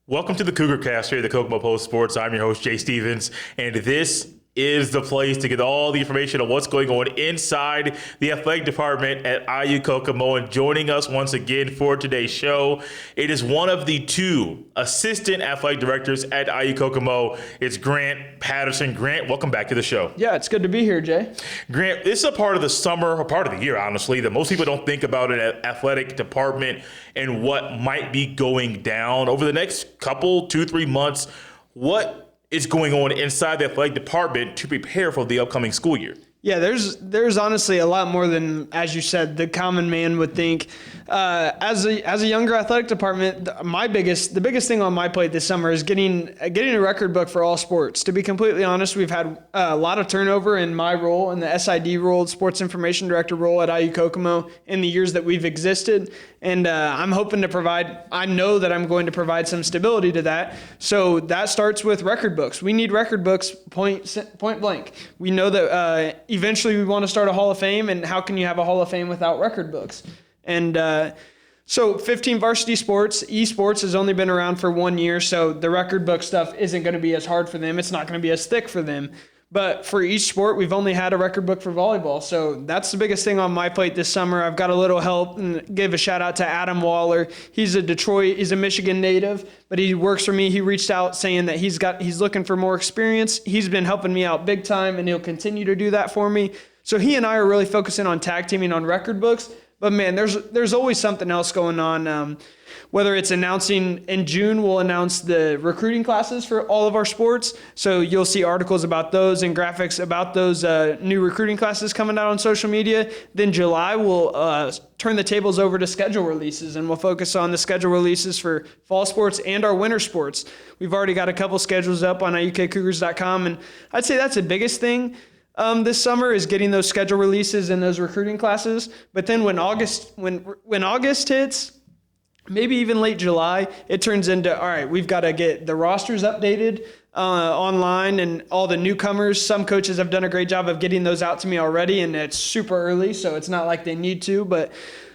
Welcome to the Cougar Cast here at the Kokomo Post Sports. I'm your host, Jay Stevens, and this is the place to get all the information on what's going on inside the athletic department at IU Kokomo. And joining us once again for today's show, it is one of the two assistant athletic directors at IU Kokomo. It's Grant Patterson. Grant, welcome back to the show. Yeah, it's good to be here, Jay. Grant, this is a part of the summer, a part of the year, honestly, that most people don't think about an athletic department and what might be going down over the next couple, 2-3 months. What is going on inside the athletic department to prepare for the upcoming school year? Yeah, there's honestly a lot more than, as you said, the common man would think. As a younger athletic department, the biggest thing on my plate this summer is getting a record book for all sports. To be completely honest, we've had a lot of turnover in my role, in the SID role, Sports Information Director role at IU Kokomo, in the years that we've existed. And I'm hoping to provide, I know that I'm going to provide some stability to that. So that starts with record books. We need record books, point blank. We know that eventually we want to start a Hall of Fame, and how can you have a Hall of Fame without record books? And so 15 varsity sports, esports has only been around for 1 year, so the record book stuff isn't going to be as hard for them. It's not going to be as thick for them. But for each sport, we've only had a record book for volleyball. So that's the biggest thing on my plate this summer. I've got a little help, and give a shout out to Adam Waller. He's a Michigan native, but he works for me. He reached out saying that he's looking for more experience. He's been helping me out big time, and he'll continue to do that for me. So he and I are really focusing on tag teaming on record books. But man, there's always something else going on. Whether it's announcing in June, we'll announce the recruiting classes for all of our sports. So you'll see articles about those and graphics about those new recruiting classes coming out on social media. Then July, we'll turn the tables over to schedule releases, and we'll focus on the schedule releases for fall sports and our winter sports. We've already got a couple schedules up on ukcougars.com, and I'd say that's the biggest thing. This summer is getting those schedule releases and those recruiting classes. But then when August hits, maybe even late July, it turns into, all right, we've got to get the rosters updated online and all the newcomers. Some coaches have done a great job of getting those out to me already, and it's super early, so it's not like they need to, but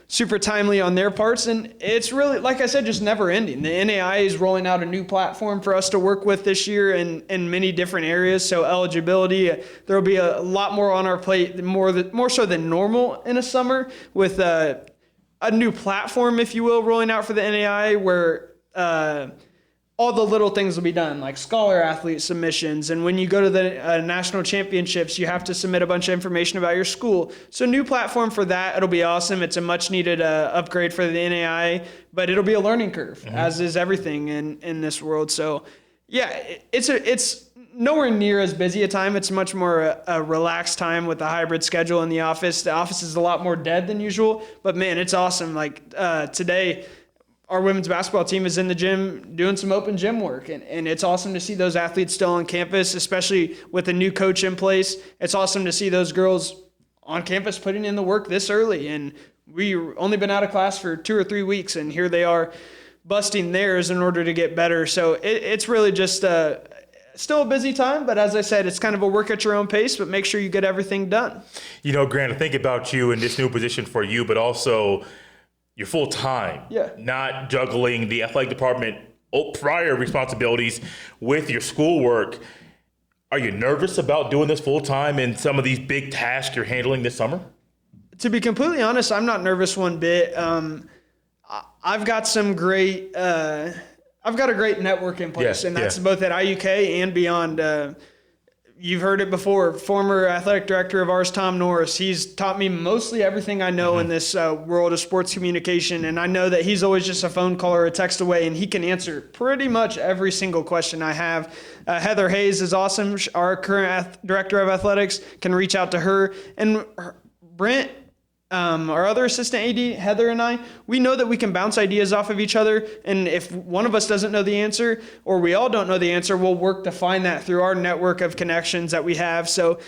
super timely on their parts. And it's really, like I said, just never ending. The NAI is rolling out a new platform for us to work with this year in many different areas. So eligibility, there will be a lot more on our plate, more so than normal in a summer, with a new platform, if you will, rolling out for the NAI, where all the little things will be done, like scholar athlete submissions. And when you go to the national championships, you have to submit a bunch of information about your school. So new platform for that. It'll be awesome. It's a much needed upgrade for the NAI, but it'll be a learning curve, as is everything in this world. So yeah, it's nowhere near as busy a time. It's much more a relaxed time with the hybrid schedule in the office. The office is a lot more dead than usual, but man, it's awesome. Like today, our women's basketball team is in the gym doing some open gym work, and it's awesome to see those athletes still on campus, especially with a new coach in place. It's awesome to see those girls on campus putting in the work this early, and we've only been out of class for 2 or 3 weeks, and here they are busting theirs in order to get better. So it's really just still a busy time, but as I said, it's kind of a work at your own pace, but make sure you get everything done. You know, Grant, I think about you in this new position for you, but also you're full-time, not juggling the athletic department prior responsibilities with your schoolwork. Are you nervous about doing this full-time and some of these big tasks you're handling this summer? To be completely honest, I'm not nervous one bit. I've got a great network in place, and that's both at IUK and beyond. You've heard it before. Former athletic director of ours, Tom Norris, he's taught me mostly everything I know in this world of sports communication, and I know that he's always just a phone call or a text away, and he can answer pretty much every single question I have. Heather Hayes is awesome. Our current director of athletics, can reach out to her. And Brent, our other assistant AD, Heather, and I, we know that we can bounce ideas off of each other, and if one of us doesn't know the answer, or we all don't know the answer, we'll work to find that through our network of connections that we have. So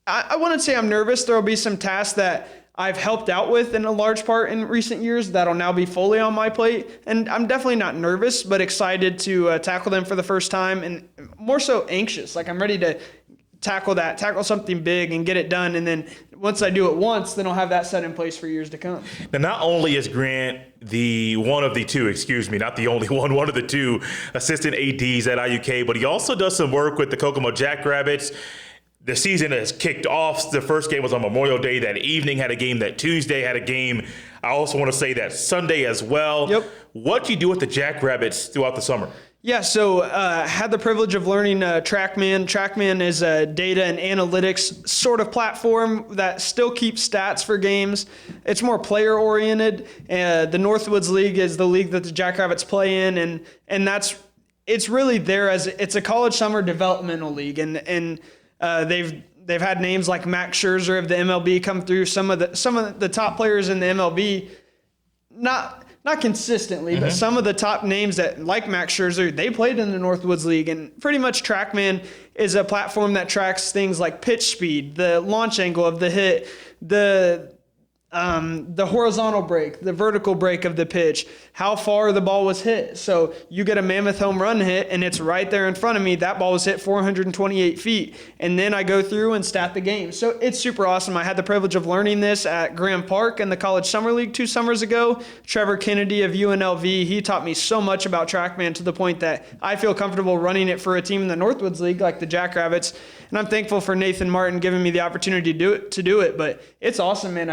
I wouldn't say I'm nervous. There will be some tasks that I've helped out with in a large part in recent years that'll now be fully on my plate, and I'm definitely not nervous, but excited to tackle them for the first time, and more so anxious. Like, I'm ready to tackle something big and get it done. And then once I do it once, then I'll have that set in place for years to come. Now, not only is Grant one of the two assistant ADs at IUK, but he also does some work with the Kokomo Jackrabbits. The season has kicked off. The first game was on Memorial Day that evening, had a game that Tuesday, had a game. I also want to say that Sunday as well. Yep. What do you do with the Jackrabbits throughout the summer? Yeah, so had the privilege of learning TrackMan. TrackMan is a data and analytics sort of platform that still keeps stats for games. It's more player-oriented. The Northwoods League is the league that the Jackrabbits play in, and it's really there as it's a college summer developmental league, and they've had names like Max Scherzer of the MLB come through. Some of the top players in the MLB, not consistently, but some of the top names that, like Max Scherzer, they played in the Northwoods League. And pretty much TrackMan is a platform that tracks things like pitch speed, the launch angle of the hit, the horizontal break, the vertical break of the pitch, how far the ball was hit. So you get a mammoth home run hit, and it's right there in front of me. That ball was hit 428 feet. And then I go through and stat the game. So it's super awesome. I had the privilege of learning this at Graham Park in the College Summer League 2 summers ago. Trevor Kennedy of UNLV, he taught me so much about TrackMan to the point that I feel comfortable running it for a team in the Northwoods League like the Jackrabbits. And I'm thankful for Nathan Martin giving me the opportunity to do it. But it's awesome, man.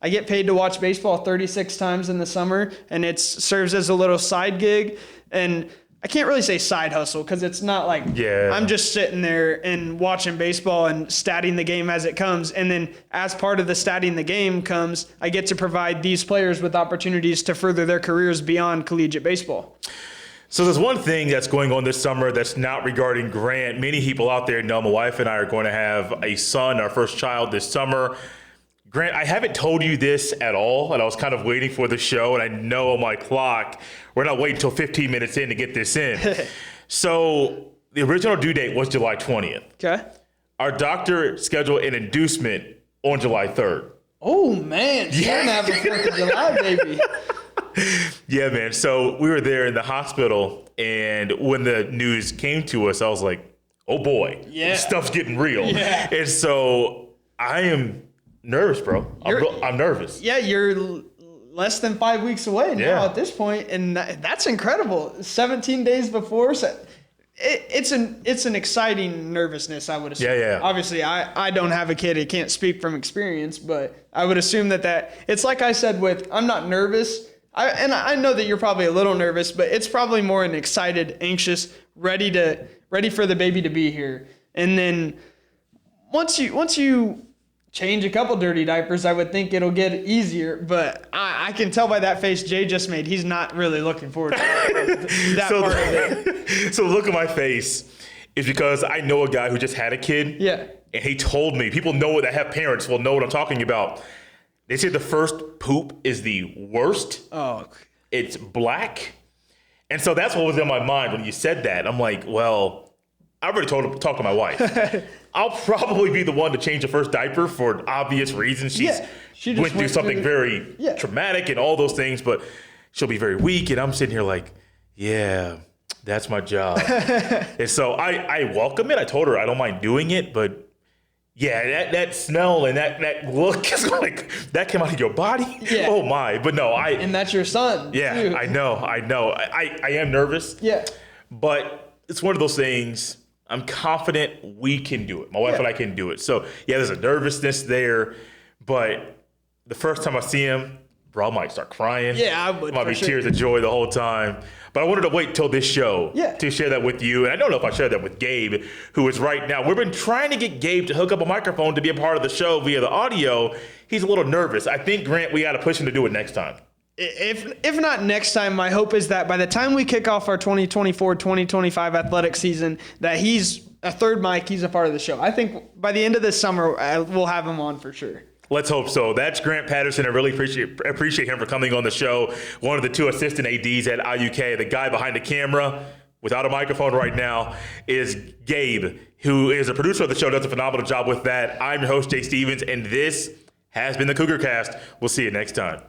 I get paid to watch baseball 36 times in the summer, and it serves as a little side gig. And I can't really say side hustle because it's not like I'm just sitting there and watching baseball and statting the game as it comes. And then as part of the statting the game comes, I get to provide these players with opportunities to further their careers beyond collegiate baseball. So there's one thing that's going on this summer that's not regarding Grant. Many people out there know my wife and I are going to have a son, our first child this summer. Grant, I haven't told you this at all, and I was kind of waiting for the show, and I know on my clock, we're not waiting until 15 minutes in to get this in. So the original due date was July 20th. Okay. Our doctor scheduled an inducement on July 3rd. Oh, man. You're going to have a 4th of July, baby. Yeah, man. So we were there in the hospital, and when the news came to us, I was like, oh, boy. Yeah. Stuff's getting real. Yeah. And so I am nervous, bro. I'm nervous. Yeah, you're less than 5 weeks away now at this point, and that's incredible. 17 days before, so it's an exciting nervousness, I would assume. Yeah. Obviously, I don't have a kid. I can't speak from experience, but I would assume that it's like I said I'm not nervous. I know that you're probably a little nervous, but it's probably more an excited, anxious, ready for the baby to be here. And then once you change a couple dirty diapers, I would think it'll get easier, but I can tell by that face Jay just made, he's not really looking forward to that part of it. So the look at my face is because I know a guy who just had a kid. Yeah. And he told me, people know that have parents will know what I'm talking about. They say the first poop is the worst. Oh. It's black. And so that's what was in my mind when you said that. I'm like, well, I already talked to my wife. I'll probably be the one to change the first diaper for obvious reasons. She went through something very traumatic and all those things, but she'll be very weak. And I'm sitting here like, yeah, that's my job. And so I welcome it. I told her I don't mind doing it, but yeah, that smell and that look is like, that came out of your body? Yeah. Oh my, but no, and that's your son. Yeah, too. I know. I am nervous. Yeah. But it's one of those things. I'm confident we can do it. My wife and I can do it. So, yeah, there's a nervousness there. But the first time I see him, bro, I might start crying. Yeah, I would. Might be tears of joy the whole time. But I wanted to wait till this show to share that with you. And I don't know if I shared that with Gabe, who is right now. We've been trying to get Gabe to hook up a microphone to be a part of the show via the audio. He's a little nervous. I think, Grant, we got to push him to do it next time. If not next time, my hope is that by the time we kick off our 2024-2025 athletic season, that he's a third mic, he's a part of the show. I think by the end of this summer, we'll have him on for sure. Let's hope so. That's Grant Patterson. I really appreciate him for coming on the show. One of the two assistant ADs at IUK. The guy behind the camera without a microphone right now is Gabe, who is a producer of the show, does a phenomenal job with that. I'm your host, Jay Stevens, and this has been the Cougar Cast. We'll see you next time.